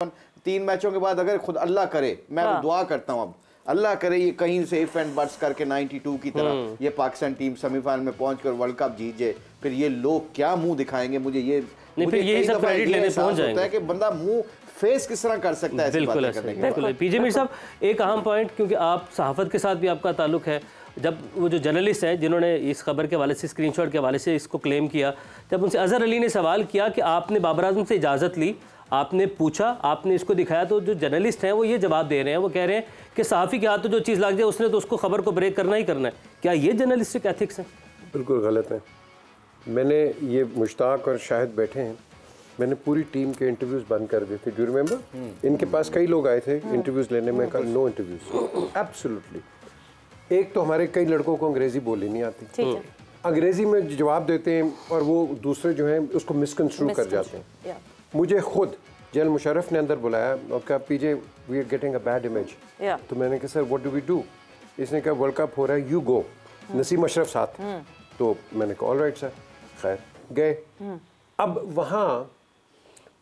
3 मैचों के बाद अगर खुद अल्लाह करे, मैं दुआ करता हूँ अब अल्लाह करे ये कहीं से इफ एंड बट्स करके 92 की तरह ये पाकिस्तान टीम सेमीफाइनल में पहुंचकर वर्ल्ड कप जीत जाए, फिर ये लोग क्या मुंह दिखाएंगे मुझे ये नहीं, फिर यही सब क्रेडिट लेने पहुंच जाएंगे है कि बंदा मुंह फेस किस तरह कर सकता है। बिल्कुल बिल्कुल। पीजे मीर साहब, एक अहम पॉइंट, क्योंकि आप सहाफत के साथ भी आपका ताल्लुक है, जब वो जो जर्नलिस्ट हैं जिन्होंने इस खबर के हवाले से स्क्रीनशॉट के हवाले से इसको क्लेम किया, जब उनसे अजहर अली ने सवाल किया कि आपने बाबर आजम से इजाज़त ली, आपने पूछा, आपने इसको दिखाया, तो जो जर्नलिस्ट हैं वो ये जवाब दे रहे हैं, वो कह रहे हैं कि सहाफ़ी के हाथ तो जो चीज़ लग जाए उसने तो उसको खबर को ब्रेक करना ही करना है। क्या ये जर्नलिस्टिक एथिक्स हैं? बिल्कुल गलत है। मैंने ये मुश्ताक और शाहिद बैठे हैं, मैंने पूरी टीम के इंटरव्यूज़ बंद कर दिए थे। Do you remember? इनके पास कई लोग आए थे इंटरव्यूज़ लेने में, कल नो इंटरव्यूज़ एब्सोल्युटली। एक तो हमारे कई लड़कों को अंग्रेज़ी बोलनी नहीं आती, अंग्रेज़ी में जवाब देते हैं और वो दूसरे जो हैं उसको मिसकंस्ट्रू कर जाते हैं। मुझे खुद जनरल मुशर्रफ ने अंदर बुलाया और कहा PJ we are getting a bad image, तो मैंने कहा sir what do we do? इसने कहा वर्ल्ड कप हो रहा है, यू गो। नसीम अशरफ साथ, तो मैंने कहा ऑल राइट सर, खैर गए। अब वहाँ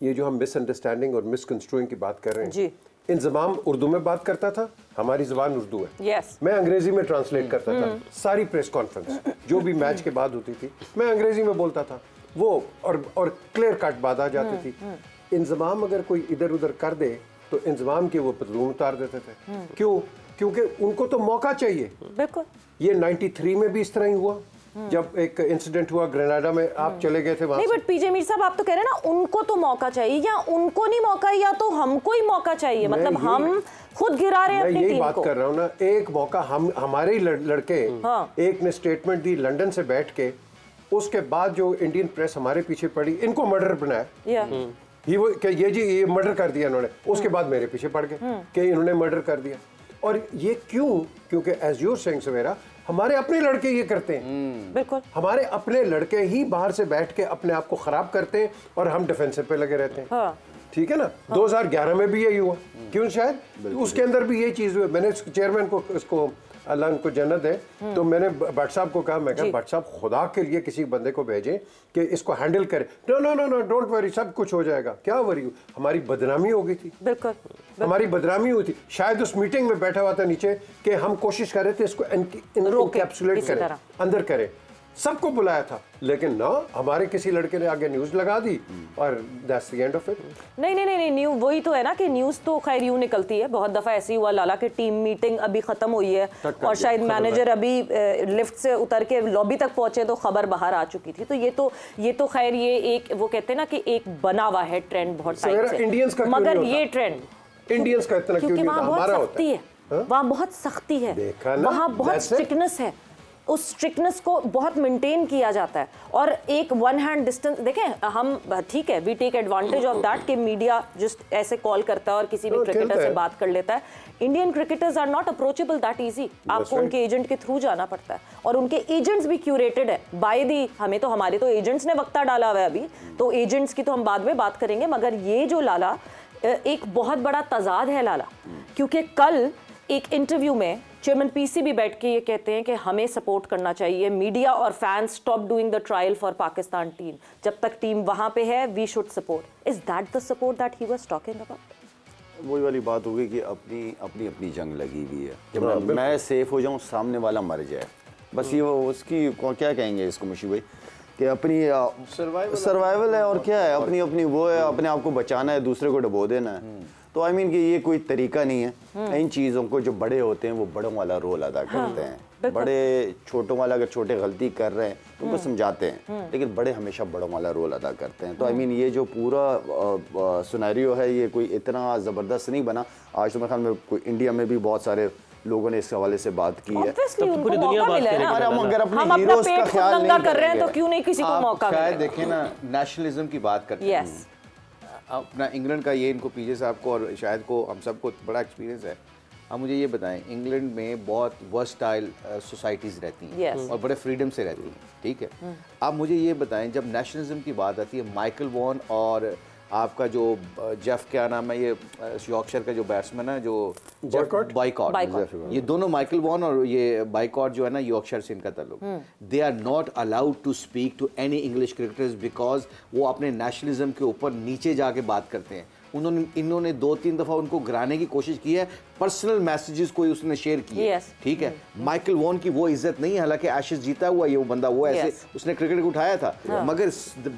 ये जो हम मिसअंडरस्टैंडिंग और मिसकंस्ट्रूइंग की बात कर रहे हैं, इंजमाम उर्दू में बात करता था, हमारी ज़बान उर्दू है, मैं अंग्रेजी में ट्रांसलेट करता था। सारी प्रेस कॉन्फ्रेंस जो भी मैच के बाद होती थी मैं अंग्रेजी में बोलता था, वो और क्लियर कट बात आ जाती थी। इंजमाम अगर कोई इधर उधर कर दे तो इंजमाम के वो पतलून उतार देते थे। क्यों? क्योंकि उनको तो मौका चाहिए। बिल्कुल। ये 93 में भी इस तरह ही हुआ, जब एक इंसिडेंट हुआ ग्रेनाडा में, आप चले गए थे वहां। नहीं, बट पीजे मीर साहब आप तो कह रहे हैं ना उनको तो मौका चाहिए, या उनको नहीं मौका, या तो हमको ही मौका चाहिए, मतलब हम खुद गिरा रहे हैं अपनी टीम को। यही बात कर रहा हूँ ना, एक मौका हम हमारे ही लड़के, एक ने स्टेटमेंट दी लंदन से बैठ के, उसके बाद जो इंडियन प्रेस हमारे पीछे पड़ी, इनको मर्डर बनाया, ये जी ये मर्डर कर दिया इन्होंने, उसके बाद मेरे पीछे पड़ गए कि इन्होंने मर्डर कर दिया। और ये क्यों? क्योंकि एज यूर सेइंग सवेरा, हमारे अपने लड़के ये करते हैं। बिल्कुल, हमारे अपने लड़के ही बाहर से बैठ के अपने आप को खराब करते हैं और हम डिफेंसिव पे लगे रहते हैं। ठीक है ना? 2011 में भी यही हुआ, क्यों? शायद उसके अंदर भी यही चीज हुई। मैंने चेयरमैन को, इसको अल्लाह उनको जन्नत है, तो मैंने भट्ट साहब को कहा, मैं कहा भट्ट साहब खुदा के लिए किसी बंदे को भेजें कि इसको हैंडल करे। No no no no don't worry, सब कुछ हो जाएगा। क्या वरी? हमारी बदनामी हो गई थी। बिल्कुल, हमारी बदनामी हुई थी। शायद उस मीटिंग में बैठा हुआ था नीचे कि हम कोशिश कर रहे थे इसको इनकैप्सुलेट करें, अंदर करें, सबको बुलाया था, लेकिन ना हमारे किसी लड़के ने आगे न्यूज़ लगा दी और that's the end of it. नहीं न्यूज़ वही तो है ना कि न्यूज़ तो खैर यूं निकलती है। बहुत दफ़ा ऐसी हुआ लाला कि टीम मीटिंग अभी ख़त्म हुई है और शायद मैनेजर अभी लिफ्ट से उतर के लॉबी तक पहुंचे तो खबर बाहर आ चुकी थी। तो ये तो खैर ये एक, वो कहते हैं ना कि एक बना हुआ है ट्रेंड बहुत टाइम से, मगर ये ट्रेंड इंडियंस का इतना क्यों नहीं होता? हमारा होता है। वहाँ बहुत सख्ती है, वहाँ बहुत स्ट्रिक्टनेस है, उस स्ट्रिक्टनेस को बहुत मेंटेन किया जाता है। और एक वन हैंड डिस्टेंस देखें हम, ठीक है we take advantage of that कि मीडिया जस्ट ऐसे कॉल करता है और किसी भी क्रिकेटर से बात कर लेता है। Indian cricketers are not approachable that easy, आपको उनके एजेंट के थ्रू जाना पड़ता है और उनके एजेंट्स भी क्यूरेटेड है बाय दी। हमें तो हमारे तो एजेंट्स ने वक्ता डाला हुआ है अभी, तो एजेंट्स की तो हम बाद में बात करेंगे, मगर ये जो लाला एक बहुत बड़ा तजाद है लाला, क्योंकि कल एक इंटरव्यू में चेयरमैन पीसी भी बैठ के ये कहते हैं कि हमें सपोर्ट करना चाहिए, मीडिया और fans stop doing the trial for Pakistan team, जब तक टीम वहां पे है we should support. Is that the support that he was talking about? वही वाली बात होगी कि अपनी जंग लगी हुई है कि मैं सेफ हो जाऊं, सामने वाला मर जाए, बस ये उसकी क्या कहेंगे इसको मुशी भाई कि अपनी सर्वाइवल है और क्या है, अपनी वो है, अपने आप को बचाना है, दूसरे को डबो देना है। तो आई मीन कि ये कोई तरीका नहीं है। इन चीज़ों को जो बड़े होते हैं वो बड़ों वाला रोल अदा करते हैं। बड़े छोटों वाला अगर छोटे गलती कर रहे हैं तो उनको समझाते हैं, लेकिन बड़े हमेशा बड़ों वाला रोल अदा करते हैं। तो आई मीन ये जो पूरा सिनेरियो है ये कोई इतना ज़बरदस्त नहीं बना। आज तो मेरे ख्याल में कोई इंडिया में भी बहुत सारे लोगों ने इस हवाले से बात की है। पूरी दुनिया बात करेगी। हम अगर अपने हीरोज का ख्याल नहीं कर रहे हैं तो क्यों नहीं किसी को मौका मिलेगा? शायद देखें ना, नेशनलिज्म की बात करते हैं अपना इंग्लैंड का, ये इनको पीजे साहब को और शायद को हम सबको बड़ा एक्सपीरियंस है। अब मुझे ये बताएं, इंग्लैंड में बहुत वर्सटाइल सोसाइटीज़ रहती हैं और बड़े फ्रीडम से रहती हैं, ठीक है। अब मुझे ये बताएं, जब नेशनलिज्म की बात आती है, माइकल वॉन और आपका जो जेफ क्या नाम है, ये यॉर्कशायर का जो बैट्समैन है जो बाइकॉट, ये दोनों माइकल वॉन और ये बाइकॉट जो है ना यॉर्कशायर से इनका ताल्लुक, they are not allowed to speak to any English cricketers because वो अपने नेशनलिज्म के ऊपर नीचे जाके बात करते हैं। इन्होंने 2-3 दफा उनको गिराने की कोशिश की है, पर्सनल मैसेजेस कोई उसने शेयर किए, ठीक है। माइकल वॉन की वो इज्जत नहीं है, हालांकि एशेज जीता हुआ ये वो बंदा, वो ऐसे उसने क्रिकेट को उठाया था, मगर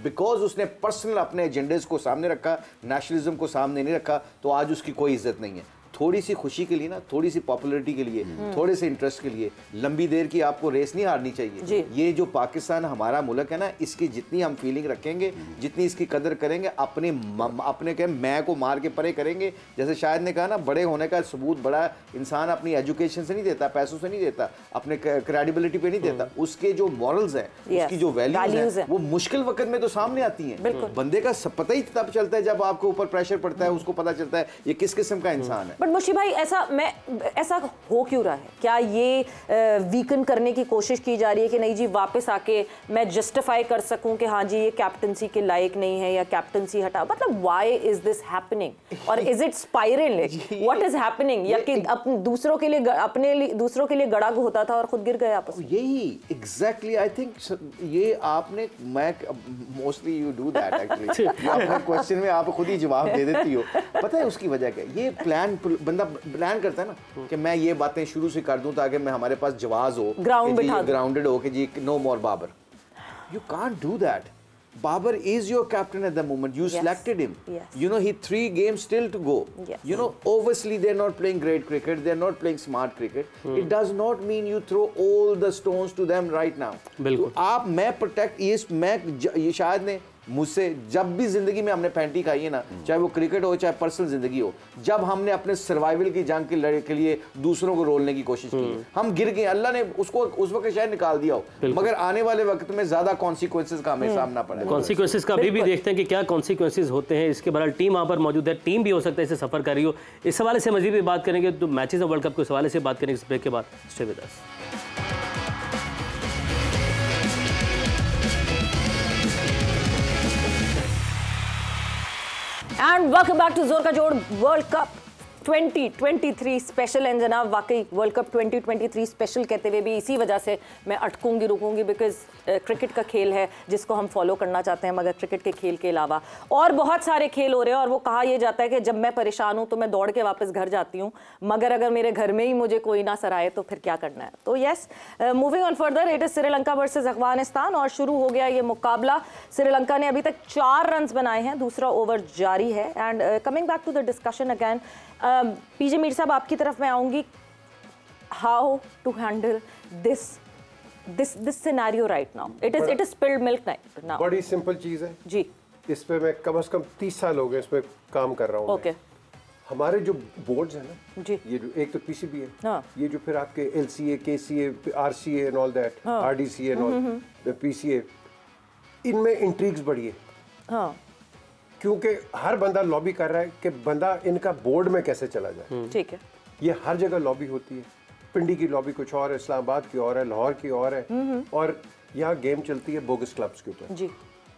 बिकॉज उसने पर्सनल अपने एजेंडेस को सामने रखा, नेशनलिज्म को सामने नहीं रखा, तो आज उसकी कोई इज्जत नहीं है। थोड़ी सी खुशी के लिए ना, थोड़ी सी पॉपुलैरिटी के लिए, थोड़े से इंटरेस्ट के लिए लंबी देर की आपको रेस नहीं हारनी चाहिए। ये जो पाकिस्तान हमारा मुल्क है ना, इसकी जितनी हम फीलिंग रखेंगे, जितनी इसकी कदर करेंगे, अपने क्या मैं को मार के परे करेंगे। जैसे शायद ने कहा ना, बड़े होने का सबूत बड़ा इंसान अपनी एजुकेशन से नहीं देता, पैसों से नहीं देता, अपने क्रेडिबिलिटी पे नहीं देता, उसके जो मॉरल्स हैं, उसकी जो वैल्यूज हैं, वो मुश्किल वक्त में तो सामने आती हैं। बंदे का पता ही तब चलता है जब आपके ऊपर प्रेशर पड़ता है, उसको पता चलता है ये किस किस्म का इंसान है। मुशी भाई, ऐसा हो क्यों रहा है? क्या ये वीकन करने की कोशिश की जा रही है कि नहीं जी वापस आके मैं जस्टिफाई कर सकूं कि हाँ जी ये कैप्टनसी के लायक नहीं है या कैप्टनसी हटा, मतलब व्हाई इज दिस हैपनिंग और is it spiralling, what is happening? या कि दूसरों के लिए गड़ा होता था और खुद गिर गए आपस में? यही एग्जैक्टली आई थिंक ये आपने, मैं mostly you do that actually, अपने क्वेश्चन में आप खुद ही जवाब दे देती हो। पता है उसकी वजह क्या? ये बंदा प्लान करता है ना कि मैं ये बातें शुरू से कर दूं ताकि मैं हमारे पास जवाब हो, ग्राउंडेड हो कि जी no more Babar. You can't do that. Babar is your captain at the moment. You selected him. You know, he 3 games still to go. You know, obviously they're not playing great cricket. They're not playing smart cricket. It does not mean you throw all the stones to them right now. बिल्कुल। तो आप मैं protect ये शायद ने मुझसे जब भी जिंदगी में हमने पैंटी खाई है ना, चाहे वो क्रिकेट हो चाहे पर्सनल जिंदगी हो, जब हमने अपने सर्वाइवल की जंग की लड़ाई के लिए दूसरों को रोलने की कोशिश की, हम गिर गए, अल्लाह ने उसको उस वक्त शायद निकाल दिया हो, मगर आने वाले वक्त में ज्यादा कॉन्सिक्वेंसेस का हमें सामना पड़ेगा। कॉन्सिक्वेंसेस का भी देखते हैं कि क्या कॉन्सिक्वेंसेस होते हैं। इसके बहरहाल टीम वहाँ पर मौजूद है, टीम भी हो सकता है इसे सफर कर रही हो। इस हवाले से मजीद भी बात करेंगे, तो मैचेस ऑफ वर्ल्ड कप के हवाले से बात करेंगे इस ब्रेक के बाद। Stay with us. And welcome back to Zor Ka जोड़ वर्ल्ड कप 2023 स्पेशल। एंड जनाब वाकई वर्ल्ड कप 2023 स्पेशल कहते हुए भी इसी वजह से मैं अटकूंगी रुकूंगी, बिकॉज क्रिकेट का खेल है जिसको हम फॉलो करना चाहते हैं, मगर क्रिकेट के खेल के अलावा और बहुत सारे खेल हो रहे हैं। और वो कहा यह जाता है कि जब मैं परेशान हूँ तो मैं दौड़ के वापस घर जाती हूँ, मगर अगर मेरे घर में ही मुझे कोई ना सराहे तो फिर क्या करना है। तो yes, moving on further, it is Sri Lanka versus Afghanistan और शुरू हो गया ये मुकाबला। श्रीलंका ने अभी तक 4 रन बनाए हैं, दूसरा ओवर जारी है। And coming back to the discussion again, PJ Mir साहब आपकी तरफ मैं आऊंगी, how to handle this scenario right now? It is spilled milk now. बड़ी सिंपल चीज है जी, इस पे मैं कम से कम 30 साल हो गए इस पे काम कर रहा हूँ। ओके। हमारे जो बोर्ड्स हैं ना जी, ये जो एक तो पीसीबी है, हाँ, ये जो फिर आपके LCA, KCA, RCA and all that, RDCA and all PCA, इनमें इंट्रीग्स बढ़ी है। हाँ, क्योंकि हर बंदा लॉबी कर रहा है कि बंदा इनका बोर्ड में कैसे चला जाए। ठीक है, ये हर जगह लॉबी होती है। पिंडी की लॉबी कुछ और है, इस्लामाबाद की और है, लाहौर की और है, और यहाँ गेम चलती है बोगस क्लब्स के ऊपर जी।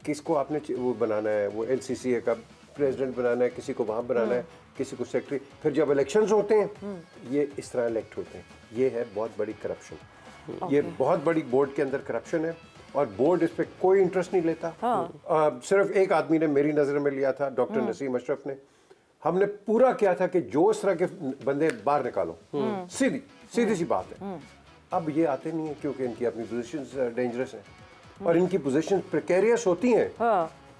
किसको आपने वो बनाना है, वो एलसीसीए का प्रेसिडेंट बनाना है, किसी को वहाँ बनाना है, किसी को सेक्रेटरी, फिर जब इलेक्शंस होते हैं ये इस तरह इलेक्ट होते हैं। ये है बहुत बड़ी करप्शन, ये बहुत बड़ी बोर्ड के अंदर करप्शन है और बोर्ड इस पे कोई इंटरेस्ट नहीं लेता। सिर्फ एक आदमी ने मेरी नज़र में लिया था, डॉक्टर नसीम अशरफ ने। हमने पूरा किया था कि जो इस तरह के बंदे बाहर निकालो, सीधी सी बात है। अब ये आते नहीं है क्योंकि इनकी अपनी पोजीशंस डेंजरस हैं और इनकी पोजीशंस प्रिकेरियस होती हैं,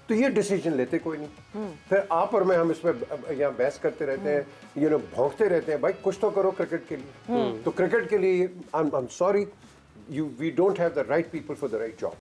तो ये डिसीजन लेते कोई नहीं। फिर आप और मैं हम इसमें यहाँ बहस करते रहते हैं, ये लोग भौंकते रहते हैं, भाई कुछ तो करो क्रिकेट के लिए। तो क्रिकेट के लिए I am sorry, we don't have the right people for the right job.